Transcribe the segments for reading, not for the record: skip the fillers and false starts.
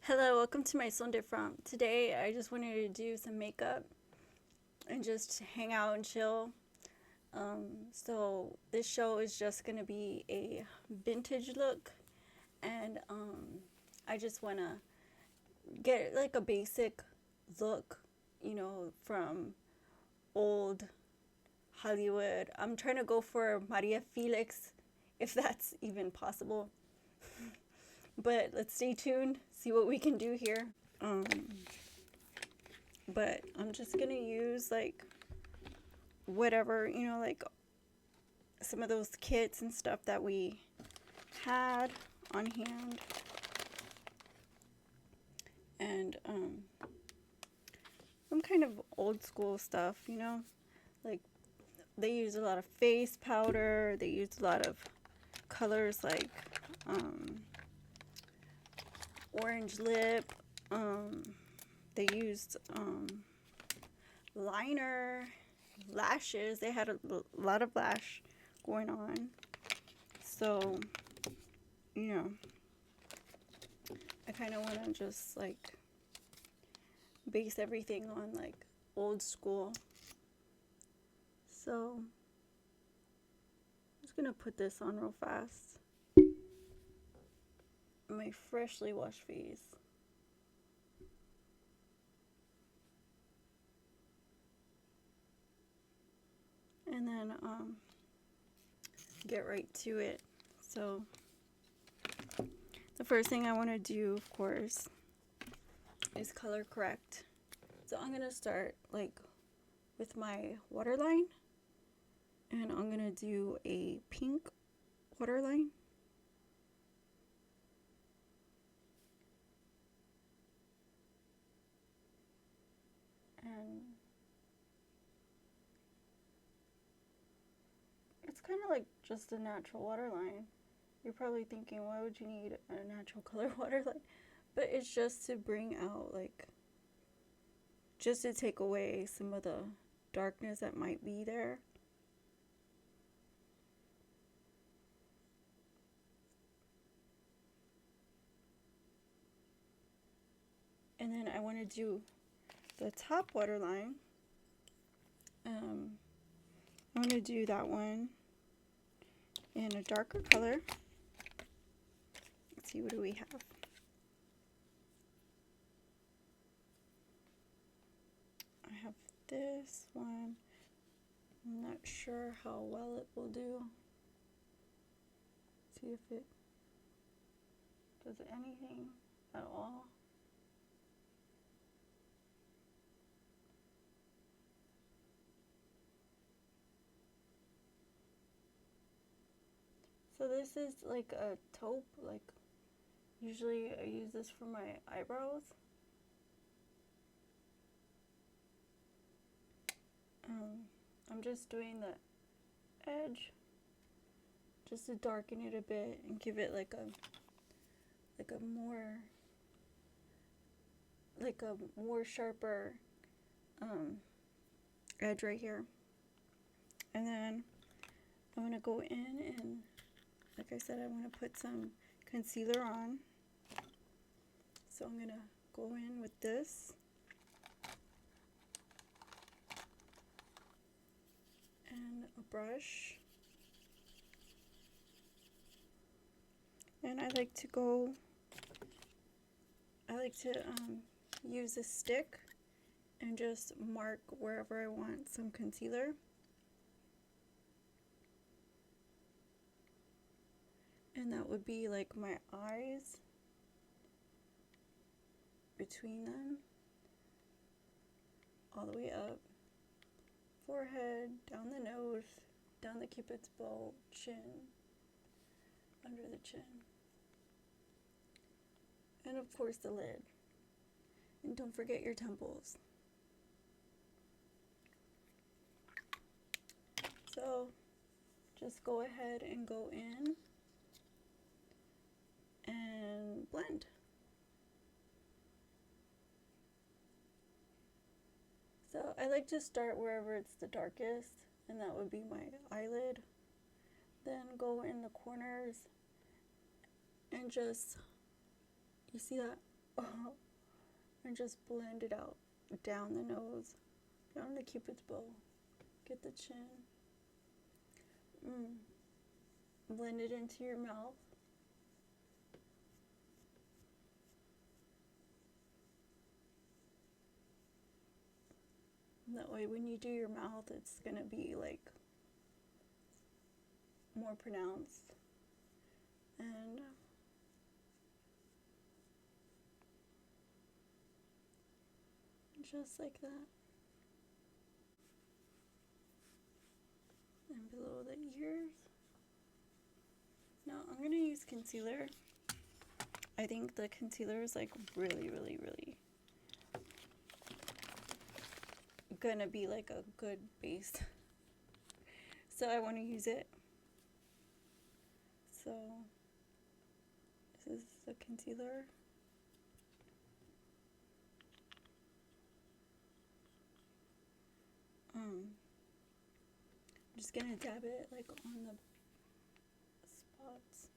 Hello, welcome to my Sunday from. Today I just wanted to do some makeup and just hang out and chill. So this show is just gonna be a vintage look, and I just wanna get like a basic look, from old Hollywood. I'm trying to go for Maria Felix, if that's even possible. But let's stay tuned, see what we can do here. Um, but I'm just gonna use like whatever, like some of those kits and stuff that we had on hand. And some kind of old school stuff, like they use a lot of face powder, they use a lot of colors like orange lip, they used liner, lashes. They had a lot of lash going on. So, you know, I kind of want to just like base everything on like old school. So, I'm just going to put this on real fast. My freshly washed face. And then get right to it. So the first thing I want to do, of course, is color correct. So I'm going to start like with my waterline, and I'm going to do a pink waterline. And it's kind of like just a natural waterline. You're probably thinking, why would you need a natural color waterline? But it's just to bring out, like, just to take away some of the darkness that might be there. And then I want to do the top waterline. I'm going to do that one in a darker color. Let's see, what do we have? I have this one. I'm not sure how well it will do. See if it does anything at all. So this is like a taupe, like usually I use this for my eyebrows. I'm just doing the edge just to darken it a bit and give it like a more sharper edge right here. And then I'm gonna go in and, like I said, I want to put some concealer on. So I'm gonna go in with this. And a brush. And I like to use a stick and just mark wherever I want some concealer. And that would be like my eyes, between them, all the way up, forehead, down the nose, down the cupid's bow, chin, under the chin, and of course the lid. And don't forget your temples. So just go ahead and go in and blend. So I like to start wherever it's the darkest, and that would be my eyelid. Then go in the corners and just, you see that? And just blend it out down the nose, down the cupid's bow. Get the chin. Blend it into your mouth. That way when you do your mouth, it's gonna be like more pronounced. And just like that. And below the ears. Now I'm gonna use concealer. I think the concealer is like really gonna be like a good base. So I want to use it. So this is the concealer. I'm just gonna dab it like on the spots,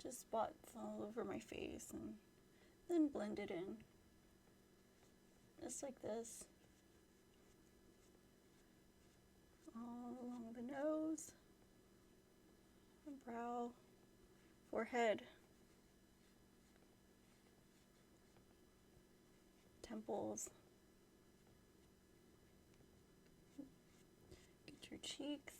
just spots all over my face, and then blend it in, just like this, all along the nose, brow, forehead, temples, get your cheeks,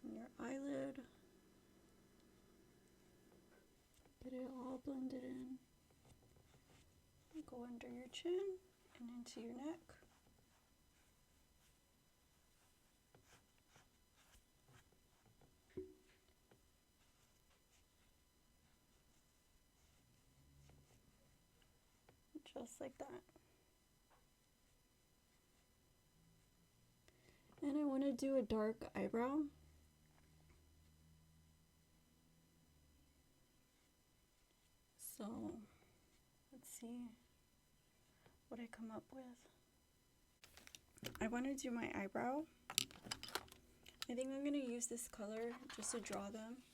and your eyelid. Get it all blended in. Go under your chin and into your neck. Just like that. And I want to do a dark eyebrow. So let's see what I come up with. I want to do my eyebrow. I think I'm going to use this color just to draw them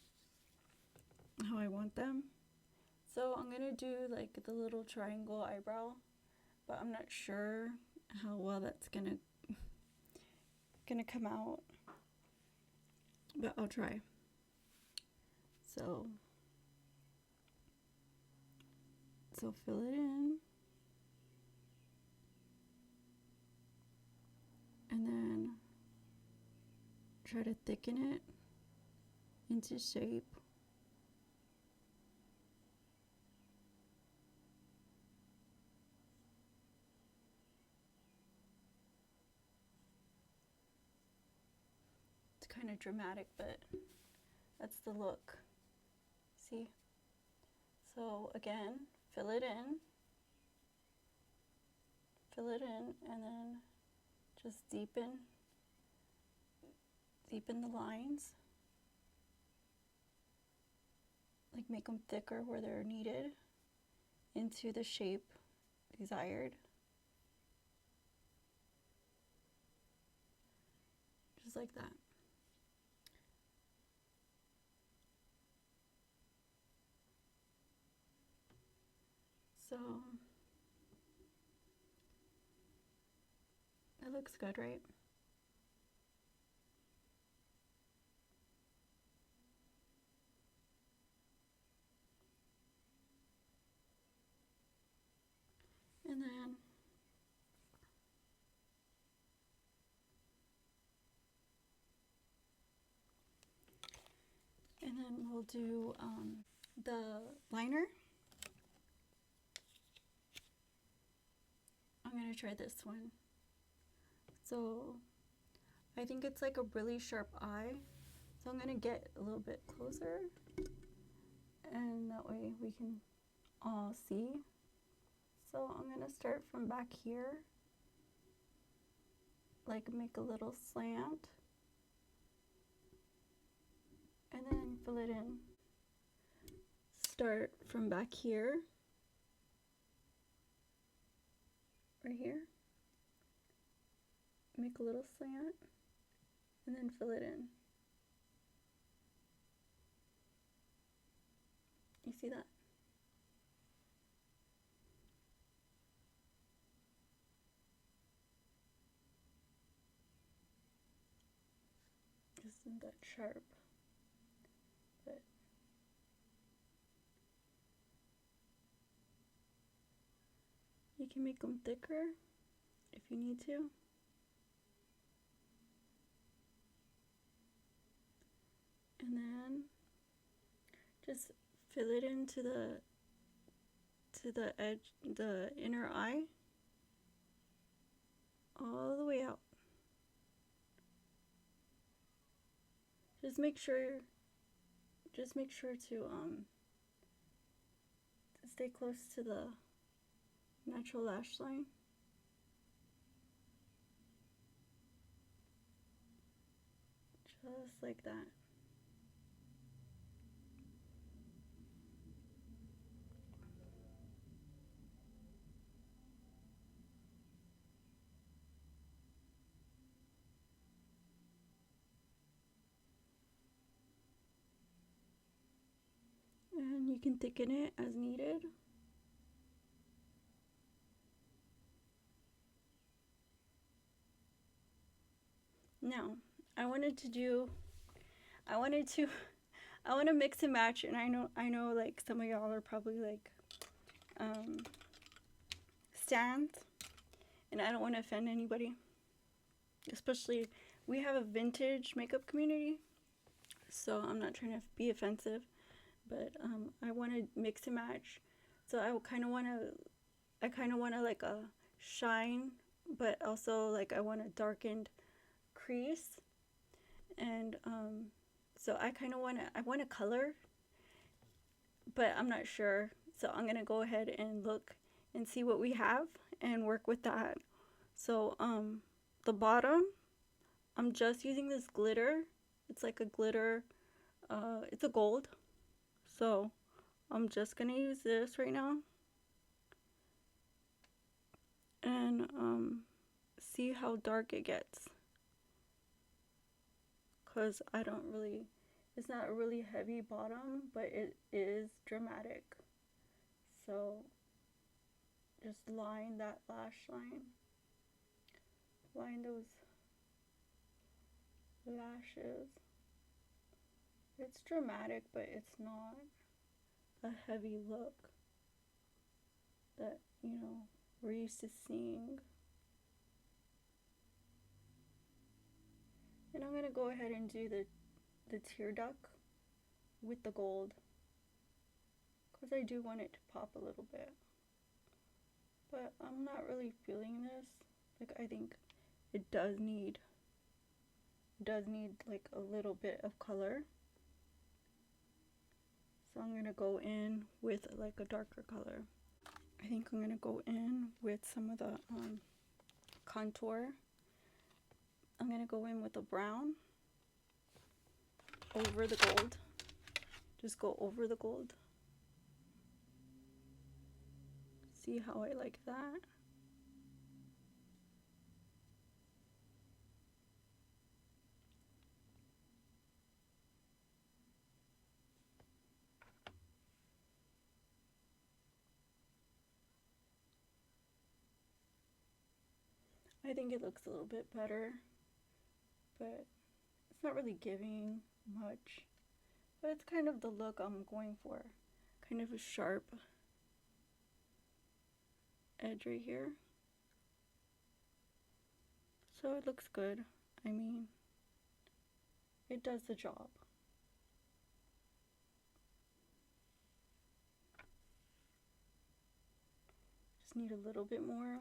how I want them. So I'm going to do like the little triangle eyebrow, but I'm not sure how well that's gonna come out, but I'll try. So fill it in, and then try to thicken it into shape. It's kind of dramatic, but that's the look. See? So again, fill it in, and then just deepen the lines, like make them thicker where they're needed into the shape desired. Just like that. So that looks good, right? And then we'll do the liner. I'm gonna try this one. So I think it's like a really sharp eye. So I'm gonna get a little bit closer, and that way we can all see. So I'm gonna start from back here, like make a little slant, and then fill it in. Start from back here, right here, make a little slant, and then fill it in. You see that? Isn't that sharp? But you can make them thicker if you need to. And then just fill it into the edge, the inner eye, all the way out. Just make sure to stay close to the natural lash line. Just like that. And you can thicken it as needed. Now, I want to mix and match, and I know like some of y'all are probably like stands, and I don't want to offend anybody. Especially, we have a vintage makeup community, so I'm not trying to be offensive, but I want to mix and match. So I kind of want to like a shine, but also like I want a darkened crease, and so I want a color, but I'm not sure. So I'm gonna go ahead and look and see what we have and work with that. So the bottom, I'm just using this glitter. It's like a glitter. It's a gold. So I'm just gonna use this right now and see how dark it gets. Cause it's not a really heavy bottom, but it is dramatic. So just line that lash line. Line those lashes. It's dramatic, but it's not a heavy look that, we're used to seeing. And I'm going to go ahead and do the tear duct with the gold, because I do want it to pop a little bit. But I'm not really feeling this. Like, I think it does need like a little bit of color. So I'm going to go in with like a darker color. I think I'm going to go in with some of the contour. I'm going to go in with a brown over the gold. Just go over the gold. See how I like that? I think it looks a little bit better, but it's not really giving much. But it's kind of the look I'm going for. Kind of a sharp edge right here. So it looks good. I mean, it does the job. Just need a little bit more.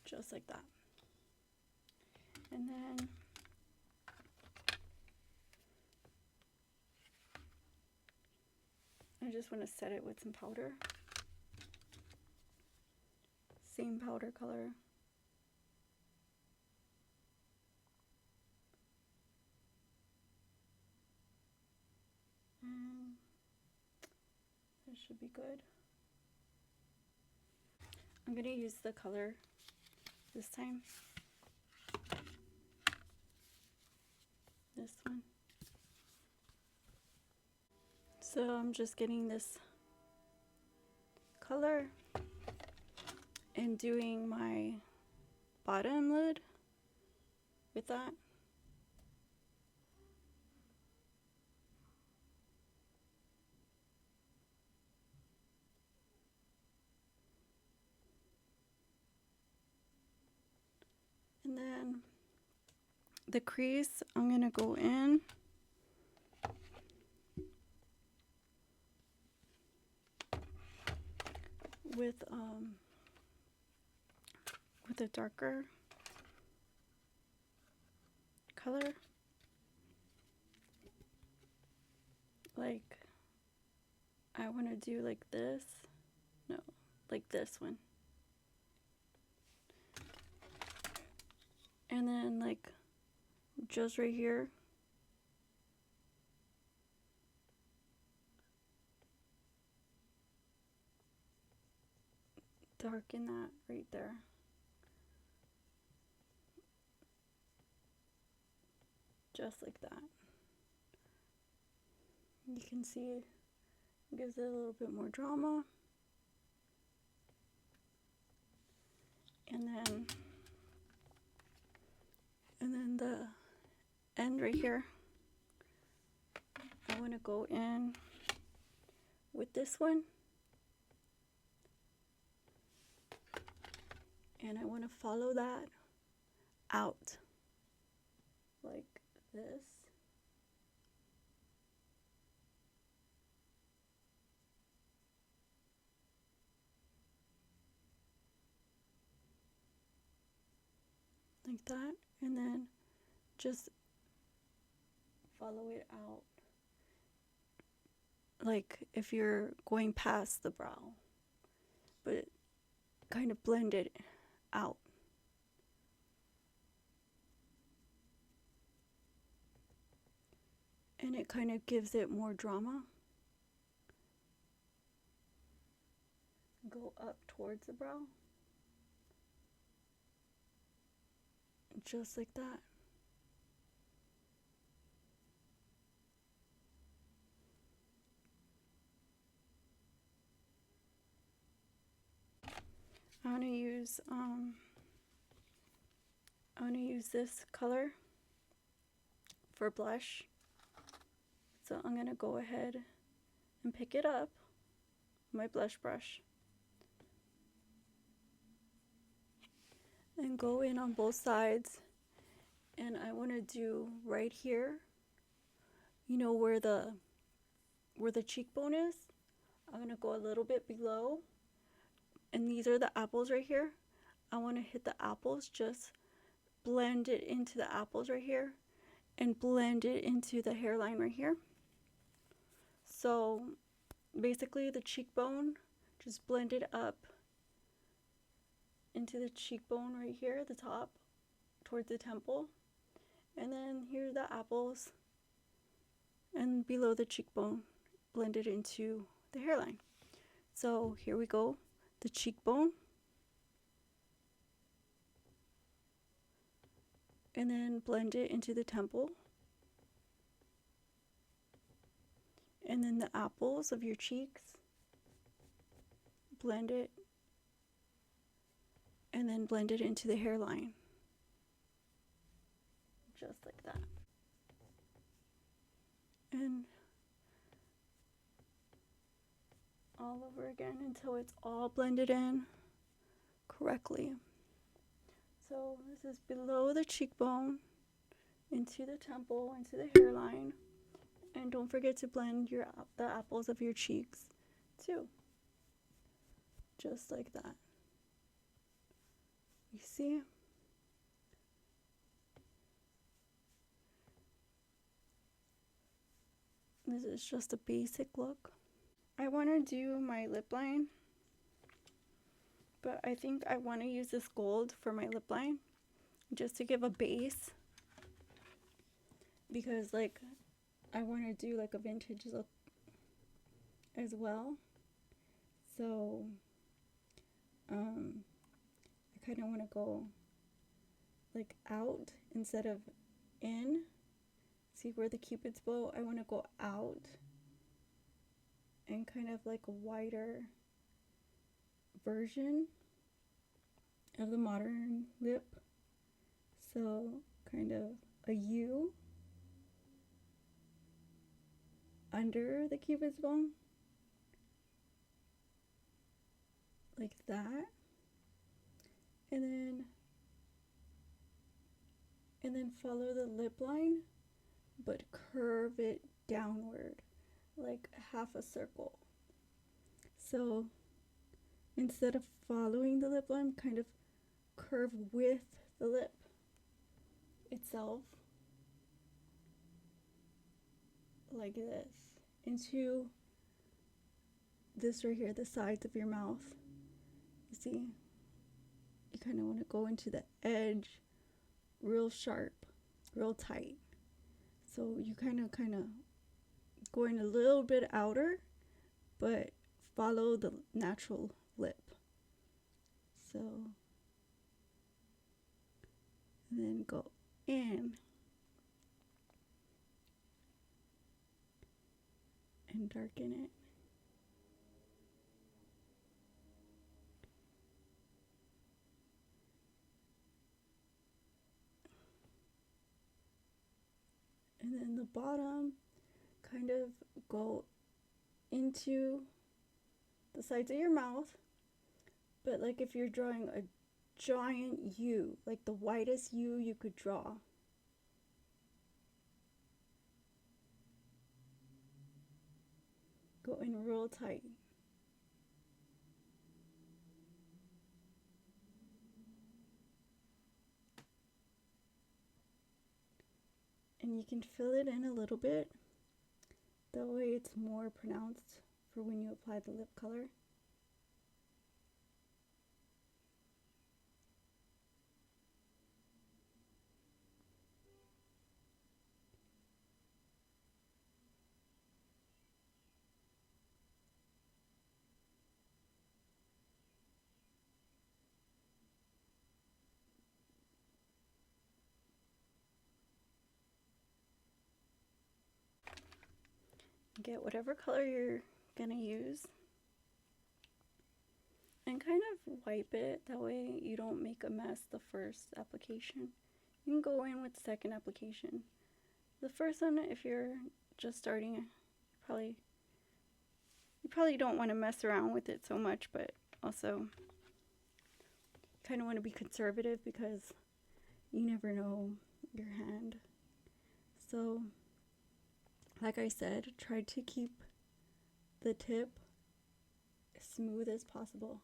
Just like that. And then I just want to set it with some powder. Same powder color. should be good. I'm gonna use the color this time. This one. So I'm just getting this color and doing my bottom lid with that. And then the crease, I'm going to go in with a darker color. Like, I want to do like this. No, like this one. And then like just right here. Darken that right there. Just like that. You can see it gives it a little bit more drama. And then the end right here, I want to go in with this one. And I want to follow that out like this. Like that, and then just follow it out like if you're going past the brow, but kind of blend it out. And it kind of gives it more drama. Go up towards the brow. Just like that. I want to use this color for blush. So I'm going to go ahead and pick it up, my blush brush, and go in on both sides. And I want to do right here, you know, where the cheekbone is. I'm going to go a little bit below, and these are the apples right here. I want to hit the apples, just blend it into the apples right here and blend it into the hairline right here. So basically the cheekbone, just blend it up into the cheekbone right here at the top towards the temple. And then here are the apples, and below the cheekbone, blend it into the hairline. So here we go, the cheekbone, and then blend it into the temple, and then the apples of your cheeks, blend it, and then blend it into the hairline, just like that. And all over again until it's all blended in correctly. So this is below the cheekbone, into the temple, into the hairline, and don't forget to blend the apples of your cheeks too, just like that. You see? This is just a basic look. I want to do my lip line, but I think I want to use this gold for my lip line just to give a base, because like I want to do like a vintage look as well. So I kind of want to go like out instead of in. See where the cupid's bow? I want to go out and kind of like a wider version of the modern lip. So kind of a U under the cupid's bow, like that, and then follow the lip line, but curve it downward like half a circle. So instead of following the lip line, kind of curve with the lip itself, like this, into this right here, the sides of your mouth. You see, you kind of want to go into the edge real sharp, real tight. So you kind of going a little bit outer, but follow the natural lip. So, and then go in and darken it. And then the bottom, kind of go into the sides of your mouth, but like if you're drawing a giant U, like the widest U you could draw. Go in real tight. And you can fill it in a little bit. That way it's more pronounced for when you apply the lip color. Get whatever color you're gonna use and kind of wipe it. That way you don't make a mess the first application. You can go in with the second application. The first one, if you're just starting, you probably don't want to mess around with it so much, but also kind of want to be conservative because you never know your hand. So like I said, try to keep the tip as smooth as possible.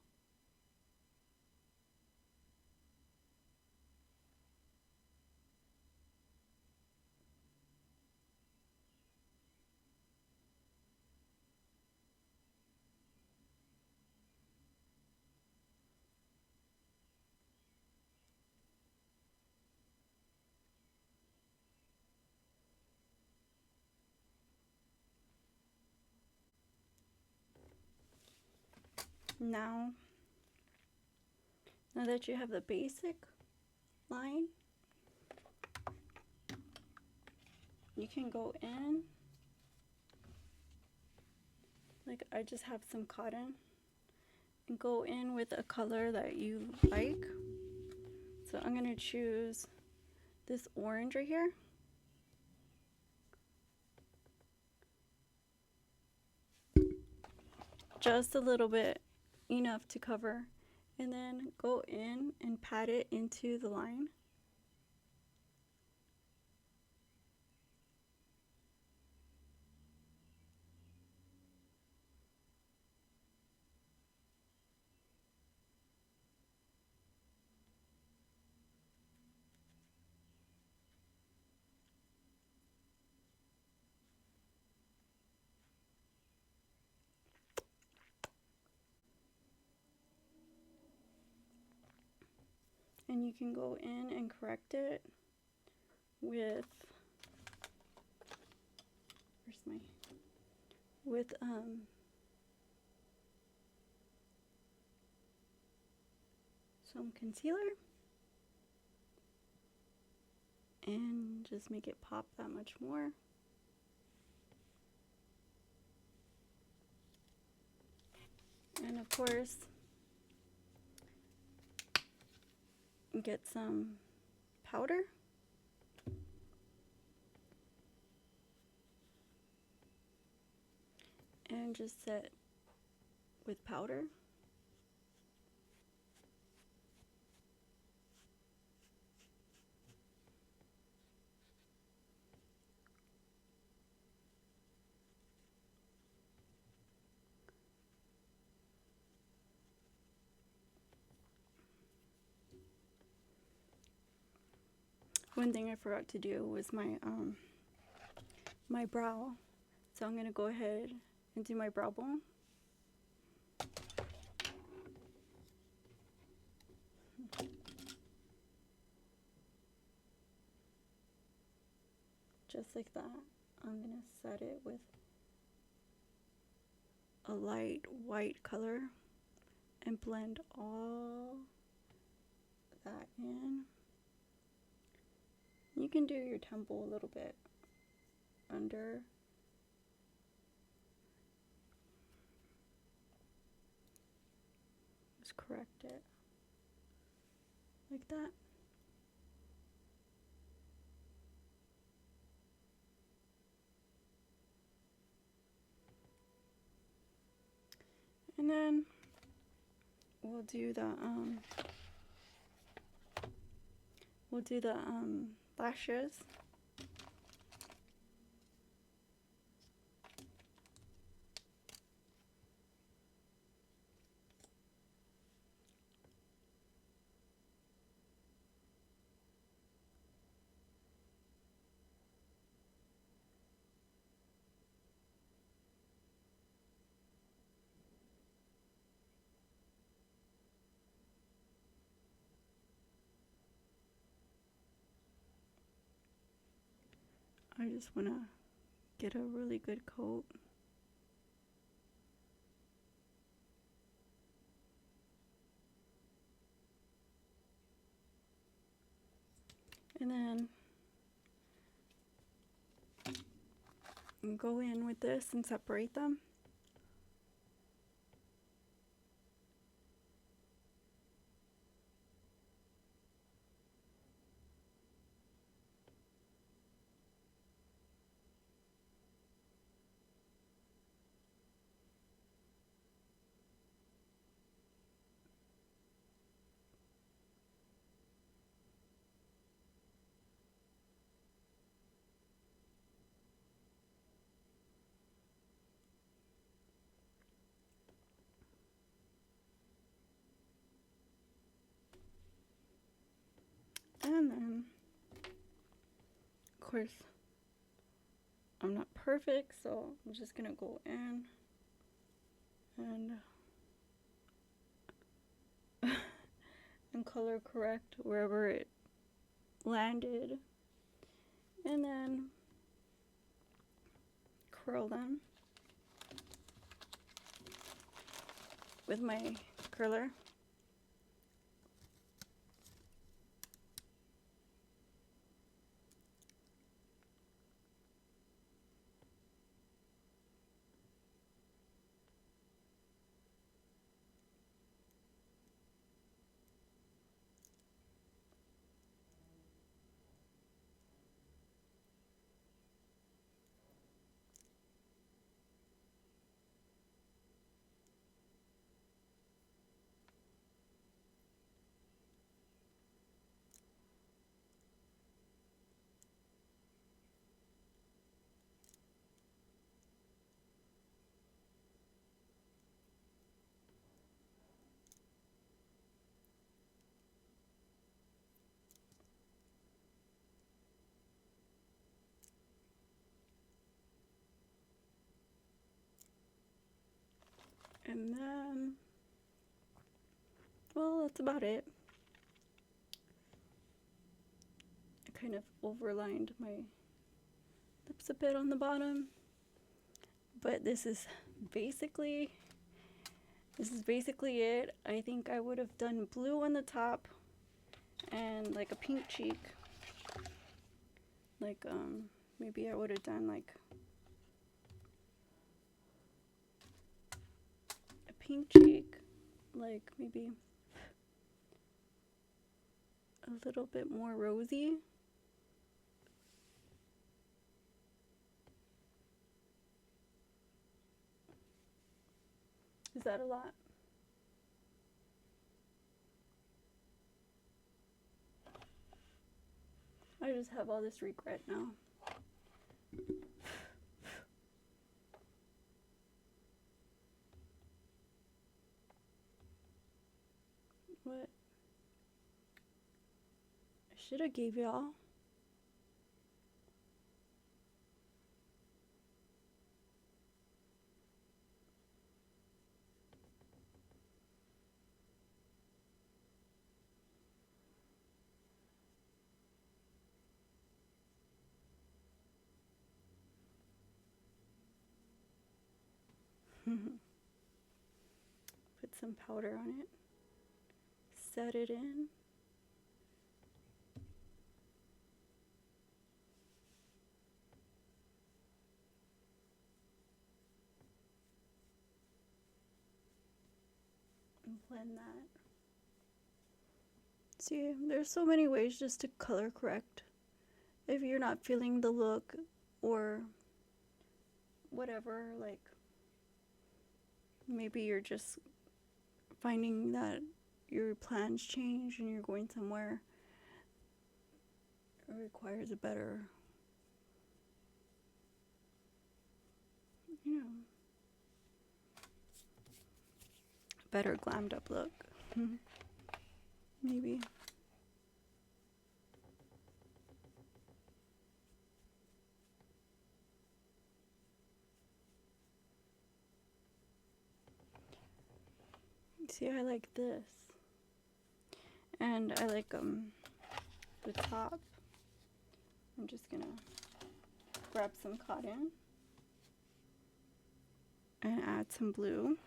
Now that you have the basic line, you can go in, like I just have some cotton, and go in with a color that you like. So I'm going to choose this orange right here. Just a little bit, enough to cover, and then go in and pat it into the line. And you can go in and correct it with some concealer and just make it pop that much more. And of course, get some powder. And just set with powder. One thing I forgot to do was my brow. So I'm gonna go ahead and do my brow bone. Just like that. I'm gonna set it with a light white color and blend all that in. You can do your temple a little bit under. Just correct it like that. And then we'll do the lashes. I just want to get a really good coat. And then go in with this and separate them. And then, of course, I'm not perfect, so I'm just gonna go in and color correct wherever it landed, and then curl them with my curler. And then, well, that's about it. I kind of overlined my lips a bit on the bottom, but this is basically This is basically it. I think I would have done blue on the top and like a pink cheek. Like maybe I would have done like a pink cheek, like maybe a little bit more rosy. Is that a lot? I just have all this regret now. What? I should have gave y'all. Put some powder on it. Set it in. And blend that. See, there's so many ways just to color correct. If you're not feeling the look or whatever, like maybe you're just finding that your plans change and you're going somewhere it requires a better, you know, better glammed up look. Maybe. See, I like this. And I like the top. I'm just gonna grab some cotton and add some blue.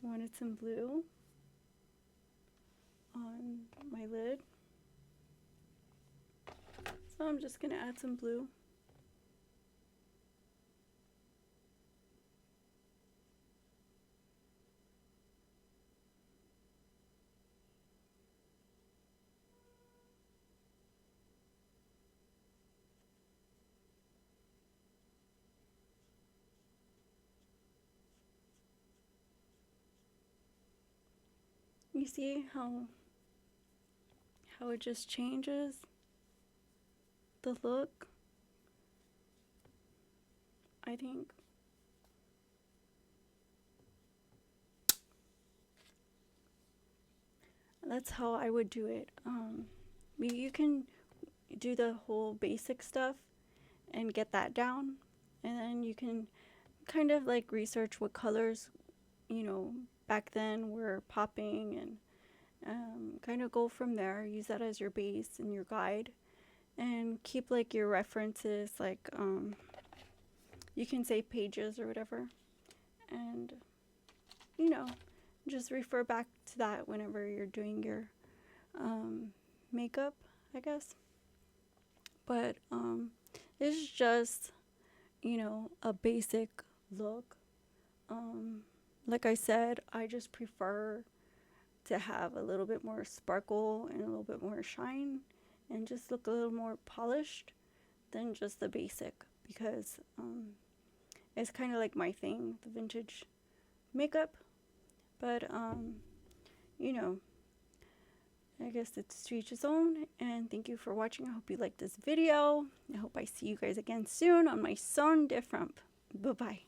I wanted some blue on my lid. So I'm just gonna add some blue. You see how it just changes the look? I think. That's how I would do it. Maybe you can do the whole basic stuff and get that down, and then you can kind of like research what colors, you know, back then were popping, and kind of go from there. Use that as your base and your guide, and keep like your references, like you can save pages or whatever, and you know, just refer back to that whenever you're doing your makeup, I guess. But it's just, you know, a basic look. Like I said, I just prefer to have a little bit more sparkle and a little bit more shine and just look a little more polished than just the basic, because it's kind of like my thing, the vintage makeup. But you know, I guess it's to each his own, and thank you for watching. I hope you liked this video. I hope I see you guys again soon on my Son Different. Bye bye.